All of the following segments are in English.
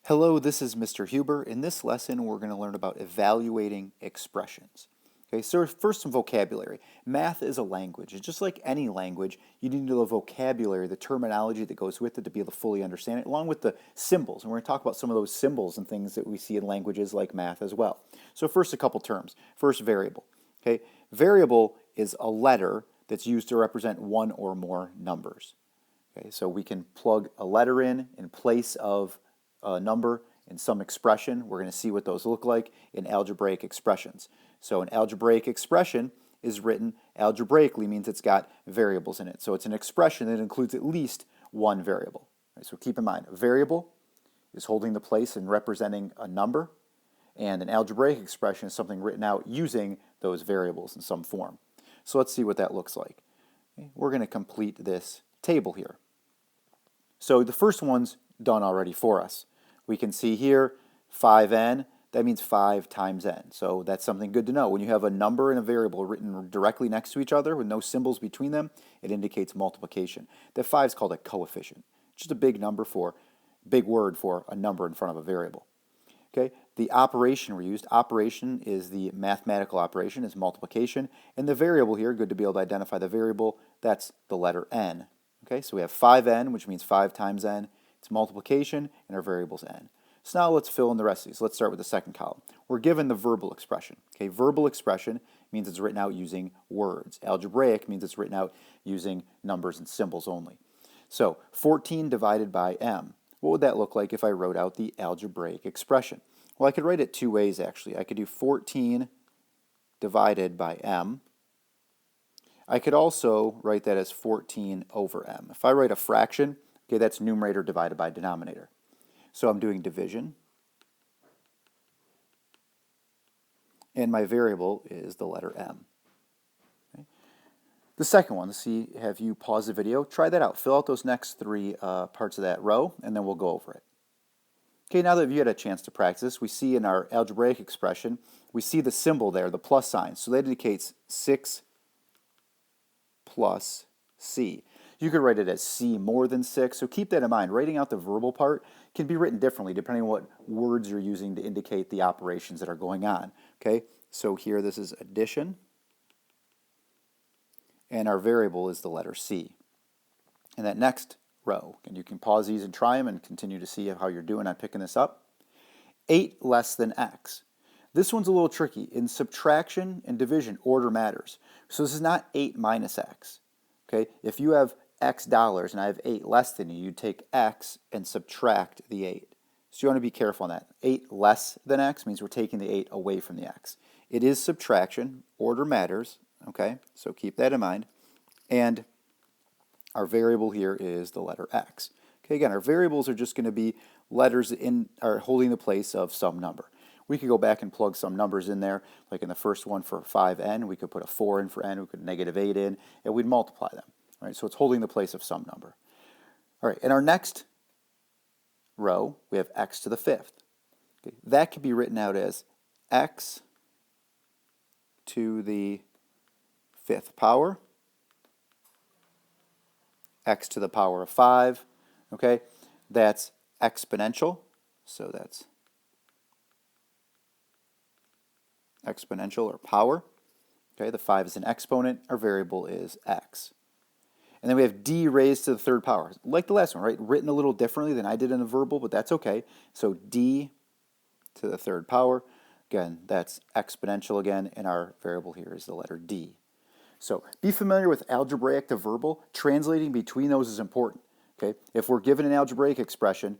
Hello, this is Mr. Huber. In this lesson, we're going to learn about evaluating expressions. Okay, so first some vocabulary. Math is a language. It's just like any language, you need the vocabulary, the terminology that goes with it to be able to fully understand it, along with the symbols. And we're going to talk about some of those symbols and things that we see in languages like math as well. So first, a couple terms. First, variable. Okay, variable is a letter that's used to represent one or more numbers. Okay, so we can plug a letter in place of a number in some expression. We're going to see what those look like in algebraic expressions. So an algebraic expression is written algebraically, means it's got variables in it. So it's an expression that includes at least one variable. Right, so keep in mind, a variable is holding the place and representing a number, and an algebraic expression is something written out using those variables in some form. So let's see what that looks like. Okay, we're going to complete this table here. So the first one's done already for us. We can see here 5n, that means 5 times n. So that's something good to know. When you have a number and a variable written directly next to each other with no symbols between them, it indicates multiplication. That 5 is called a coefficient. Just a big word for a number in front of a variable. Okay, the operation we used, operation is the mathematical operation, is multiplication, and the variable here, good to be able to identify the variable, that's the letter n. Okay, so we have 5n, which means 5 times n. It's multiplication, and our variable's n. So now let's fill in the rest of these. Let's start with the second column. We're given the verbal expression. Okay, verbal expression means it's written out using words. Algebraic means it's written out using numbers and symbols only. So 14 divided by m. What would that look like if I wrote out the algebraic expression? Well, I could write it two ways actually. I could do 14 divided by m. I could also write that as 14 over m. If I write a fraction, okay, that's numerator divided by denominator. So I'm doing division. And my variable is the letter m. Okay. The second one, let's see, have you pause the video, try that out. Fill out those next three parts of that row, and then we'll go over it. Okay, now that you had a chance to practice this, we see in our algebraic expression, we see the symbol there, the plus sign. So that indicates 6 plus c. You could write it as c more than 6, so keep that in mind. Writing out the verbal part can be written differently depending on what words you're using to indicate the operations that are going on. Okay, so here this is addition, and our variable is the letter c. And that next row, and you can pause these and try them and continue to see how you're doing on picking this up. 8 less than x. This one's a little tricky. In subtraction and division, order matters. So this is not 8 minus x. Okay, if you have x dollars and I have 8 less than you, take x and subtract the 8. So you want to be careful on that. 8 less than x means we're taking the 8 away from the x. It is subtraction. Order matters. Okay, so keep that in mind. And our variable here is the letter x. Okay, again, our variables are just going to be letters are holding the place of some number. We could go back and plug some numbers in there, like in the first one for 5n, we could put a 4 in for n, we could negative 8 in, and we'd multiply them. Right? So it's holding the place of some number. All right, in our next row, we have x to the 5th. Okay, that could be written out as x to the 5th power, x to the power of 5. Okay, that's exponential, so that's exponential or power. Okay, the 5 is an exponent, our variable is x. And then we have d raised to the 3rd power. Like the last one, right? Written a little differently than I did in the verbal, but that's okay. So d to the 3rd power. Again, that's exponential again, and our variable here is the letter d. So be familiar with algebraic to verbal. Translating between those is important. Okay? If we're given an algebraic expression,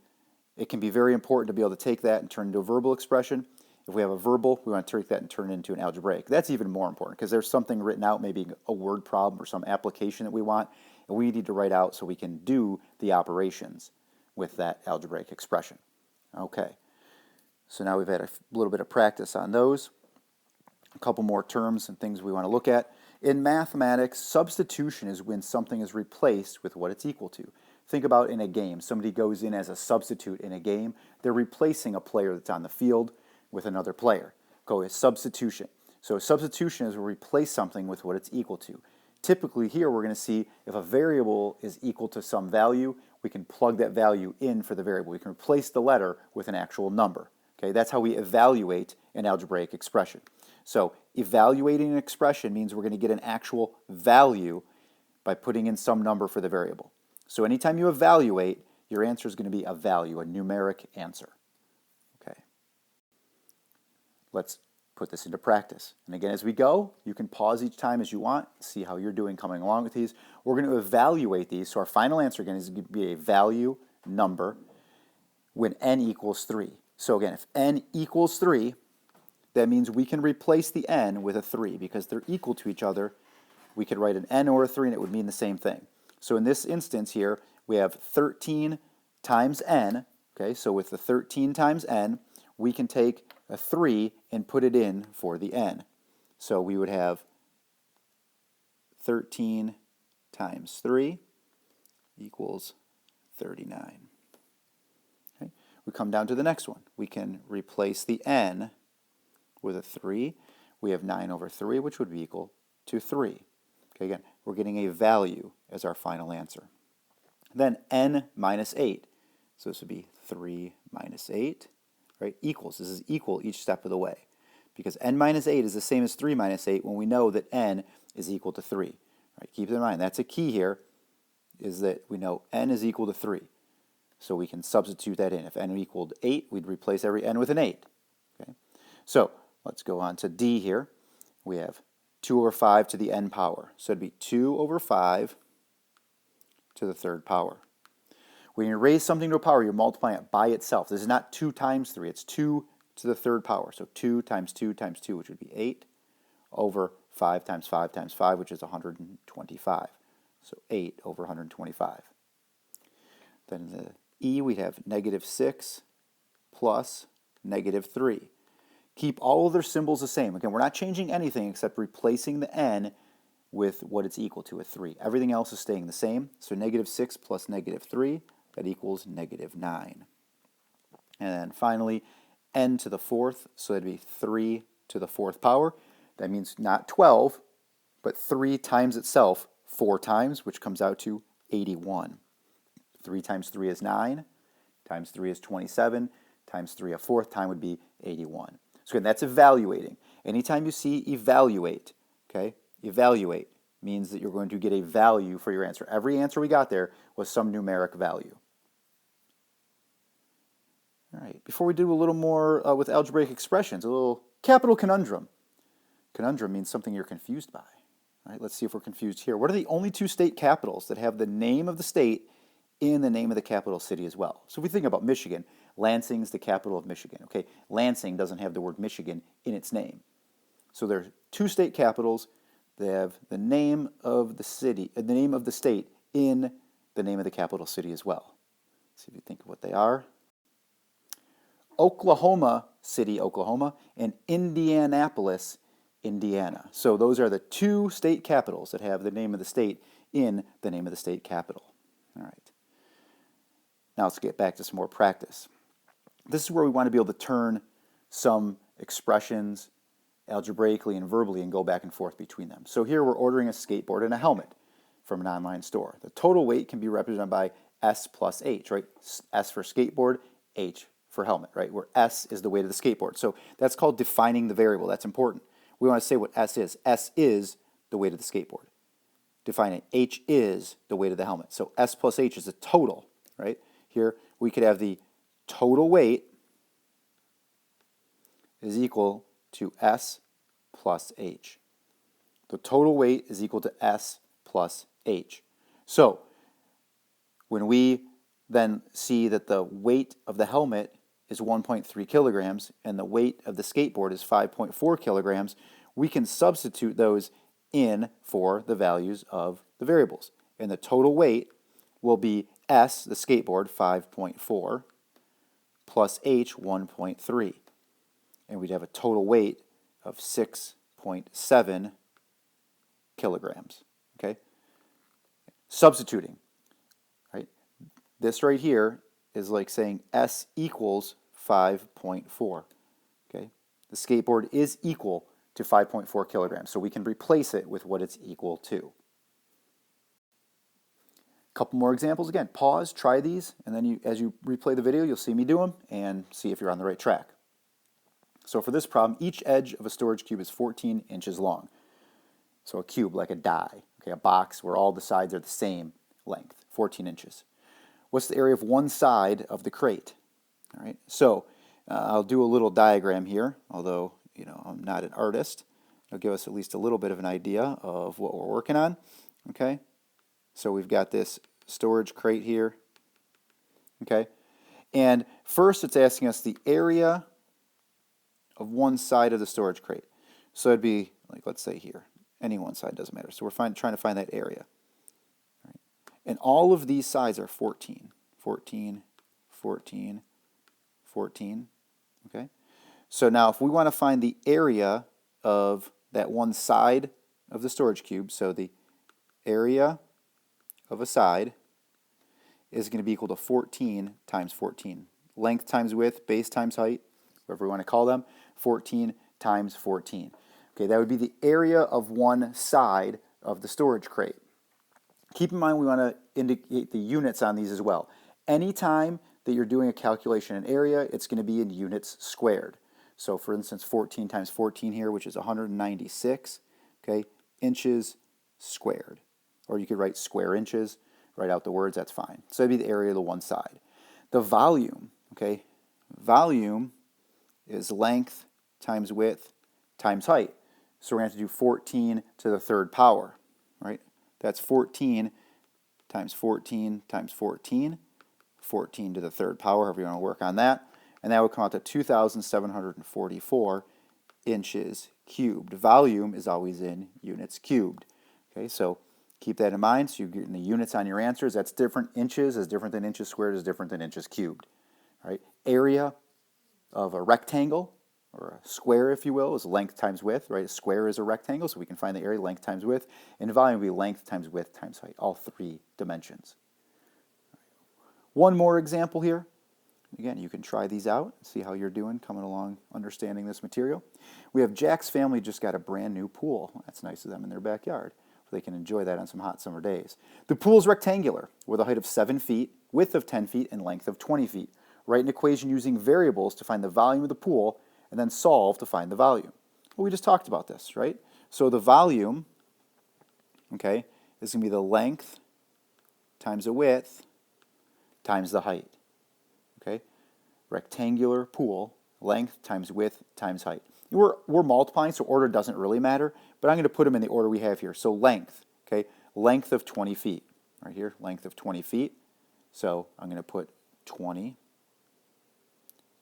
it can be very important to be able to take that and turn it into a verbal expression. If we have a verbal, we want to take that and turn it into an algebraic. That's even more important because there's something written out, maybe a word problem or some application that we want, and we need to write out so we can do the operations with that algebraic expression. Okay, so now we've had a little bit of practice on those. A couple more terms and things we want to look at. In mathematics, substitution is when something is replaced with what it's equal to. Think about in a game. Somebody goes in as a substitute in a game. They're replacing a player that's on the field with another player. Go with substitution. So substitution is we replace something with what it's equal to. Typically here we're going to see if a variable is equal to some value, we can plug that value in for the variable. We can replace the letter with an actual number. Okay, that's how we evaluate an algebraic expression. So evaluating an expression means we're going to get an actual value by putting in some number for the variable. So anytime you evaluate, your answer is going to be a value, a numeric answer. Okay. Let's put this into practice. And again, as we go, you can pause each time as you want, see how you're doing coming along with these. We're going to evaluate these. So our final answer again is going to be a value number when n equals 3. So again, if n equals 3, that means we can replace the n with a 3 because they're equal to each other. We could write an n or a 3 and it would mean the same thing. So in this instance here, we have 13 times n. Okay, so with the 13 times n, we can take a 3 and put it in for the n. So we would have 13 times 3 equals 39. Okay. We come down to the next one. We can replace the n with a 3. We have 9 over 3, which would be equal to 3. Okay, again, we're getting a value as our final answer. Then n minus 8. So this would be 3 minus 8. Right, equals. This is equal each step of the way. Because n minus 8 is the same as 3 minus 8 when we know that n is equal to 3. Right, keep in mind, that's a key here, is that we know n is equal to 3. So we can substitute that in. If n equaled 8, we'd replace every n with an 8. Okay? So let's go on to d here. We have 2 over 5 to the n power. So it'd be 2 over 5 to the third power. When you raise something to a power, you're multiplying it by itself. This is not 2 times 3. It's 2 to the third power. So 2 times 2 times 2, which would be 8, over 5 times 5 times 5, which is 125. So 8 over 125. Then in the e, we have negative 6 plus negative 3. Keep all of their symbols the same. Again, we're not changing anything except replacing the n with what it's equal to, a 3. Everything else is staying the same. So negative 6 plus negative 3, that equals negative 9. And then finally, n to the fourth, so that'd be 3 to the fourth power. That means not 12, but 3 times itself 4 times, which comes out to 81. 3 times 3 is 9, times 3 is 27, times 3 a fourth time would be 81. So again, that's evaluating. Anytime you see evaluate, okay, evaluate means that you're going to get a value for your answer. Every answer we got there was some numeric value. All right, before we do a little more with algebraic expressions, a little capital conundrum. Conundrum means something you're confused by. All right, let's see if we're confused here. What are the only 2 state capitals that have the name of the state in the name of the capital city as well? So if we think about Michigan, Lansing's the capital of Michigan. Okay, Lansing doesn't have the word Michigan in its name. So there's 2 state capitals. They have the name of the city, the name of the state in the name of the capital city as well. Let's see if you think of what they are. Oklahoma City, Oklahoma, and Indianapolis, Indiana. So those are the 2 state capitals that have the name of the state in the name of the state capital. All right. Now let's get back to some more practice. This is where we want to be able to turn some expressions algebraically and verbally and go back and forth between them. So here we're ordering a skateboard and a helmet from an online store. The total weight can be represented by S plus H, right? S for skateboard, H for helmet, right? Where S is the weight of the skateboard. So that's called defining the variable. That's important. We want to say what S is. S is the weight of the skateboard. Define it. H is the weight of the helmet. So S plus H is a total, right? Here we could have the total weight is equal to S plus H. The total weight is equal to S plus H. So when we then see that the weight of the helmet is 1.3 kilograms and the weight of the skateboard is 5.4 kilograms, we can substitute those in for the values of the variables. And the total weight will be S, the skateboard, 5.4, plus H, 1.3. And we'd have a total weight of 6.7 kilograms. Okay? Substituting. Right? This right here is like saying S equals 5.4. Okay? The skateboard is equal to 5.4 kilograms, so we can replace it with what it's equal to. couple more examples. Again, pause, try these, and then as you replay the video, you'll see me do them and see if you're on the right track. So for this problem, each edge of a storage cube is 14 inches long. So a cube, like a die, okay, a box where all the sides are the same length, 14 inches. What's the area of one side of the crate? All right, so I'll do a little diagram here, although I'm not an artist. It'll give us at least a little bit of an idea of what we're working on. Okay, so we've got this storage crate here. Okay, and first it's asking us the area of one side of the storage crate. So it'd be like, let's say here, any one side, doesn't matter. So we're trying to find that area. All right. And all of these sides are 14, 14, 14, 14. Okay. So now if we want to find the area of that one side of the storage cube, so the area of a side is going to be equal to 14 times 14. Length times width, base times height, whatever we want to call them, 14 times 14. Okay, that would be the area of one side of the storage crate. Keep in mind we want to indicate the units on these as well. Anytime that you're doing a calculation in area, it's going to be in units squared. So for instance, 14 times 14 here, which is 196, okay, inches squared. Or you could write square inches, write out the words, that's fine. So that'd be the area of the one side. The volume, okay, volume is length times width times height. So we're going to have to do 14 to the third power, right? That's 14 times 14 times 14, 14 to the third power, however you want to work on that. And that would come out to 2,744 inches cubed. Volume is always in units cubed. Okay, so keep that in mind. So you're getting the units on your answers. That's different. Inches is different than inches squared is different than inches cubed. All right, area of a rectangle, or a square, if you will, is length times width, right? A square is a rectangle, so we can find the area, length times width, and volume will be length times width times height, all three dimensions. One more example here. Again, you can try these out, see how you're doing, coming along, understanding this material. We have Jack's family just got a brand new pool. That's nice of them in their backyard. So they can enjoy that on some hot summer days. The pool is rectangular, with a height of 7 feet, width of 10 feet, and length of 20 feet. Write an equation using variables to find the volume of the pool, and then solve to find the volume. Well, we just talked about this, right? So the volume, okay, is going to be the length times the width times the height. Okay? Rectangular pool, length times width times height. We're multiplying, so order doesn't really matter, but I'm going to put them in the order we have here. So length, okay, length of 20 feet. Right here, length of 20 feet. So I'm going to put 20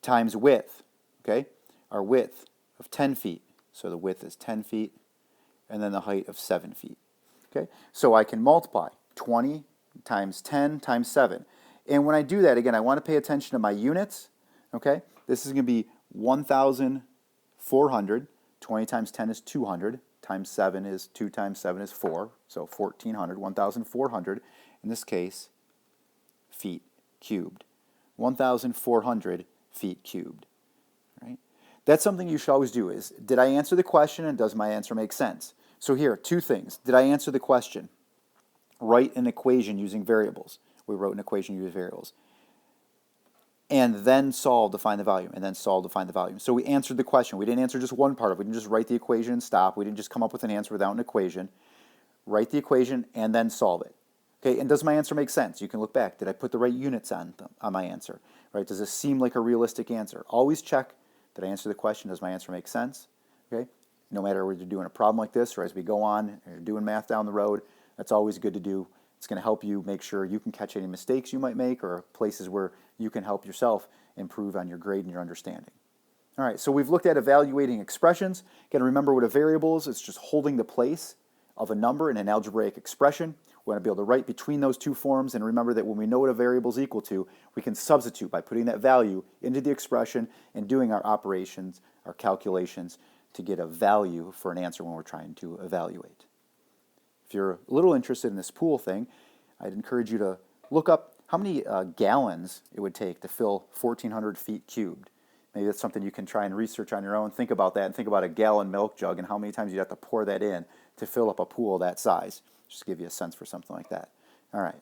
times width, okay? Our width of 10 feet. So the width is 10 feet, and then the height of 7 feet. Okay? So I can multiply 20 times 10 times 7. And when I do that, again, I want to pay attention to my units. Okay? This is going to be 1,400. 20 times 10 is 200. Times 7 is 2 times 7 is 4. So 1,400, 1,400. In this case, feet cubed. 1,400 feet cubed. Right? That's something you should always do is, did I answer the question and does my answer make sense? So here, two things. Did I answer the question? Write an equation using variables. We wrote an equation using variables. And then solve to find the volume, and then solve to find the volume. So we answered the question. We didn't answer just one part of it. We didn't just write the equation and stop. We didn't just come up with an answer without an equation. Write the equation and then solve it. Okay, and does my answer make sense? You can look back. Did I put the right units on my answer? Right? Does this seem like a realistic answer? Always check. Did I answer the question? Does my answer make sense? Okay? No matter whether you're doing a problem like this or as we go on, or you're doing math down the road, that's always good to do. It's going to help you make sure you can catch any mistakes you might make or places where you can help yourself improve on your grade and your understanding. All right, so we've looked at evaluating expressions. Again, remember what a variable is. It's just holding the place of a number in an algebraic expression. We want to be able to write between those two forms, and remember that when we know what a variable is equal to, we can substitute by putting that value into the expression and doing our operations, our calculations, to get a value for an answer when we're trying to evaluate. If you're a little interested in this pool thing, I'd encourage you to look up how many gallons it would take to fill 1,400 feet cubed. Maybe that's something you can try and research on your own. Think about that and think about a gallon milk jug and how many times you'd have to pour that in to fill up a pool that size. Just to give you a sense for something like that. All right.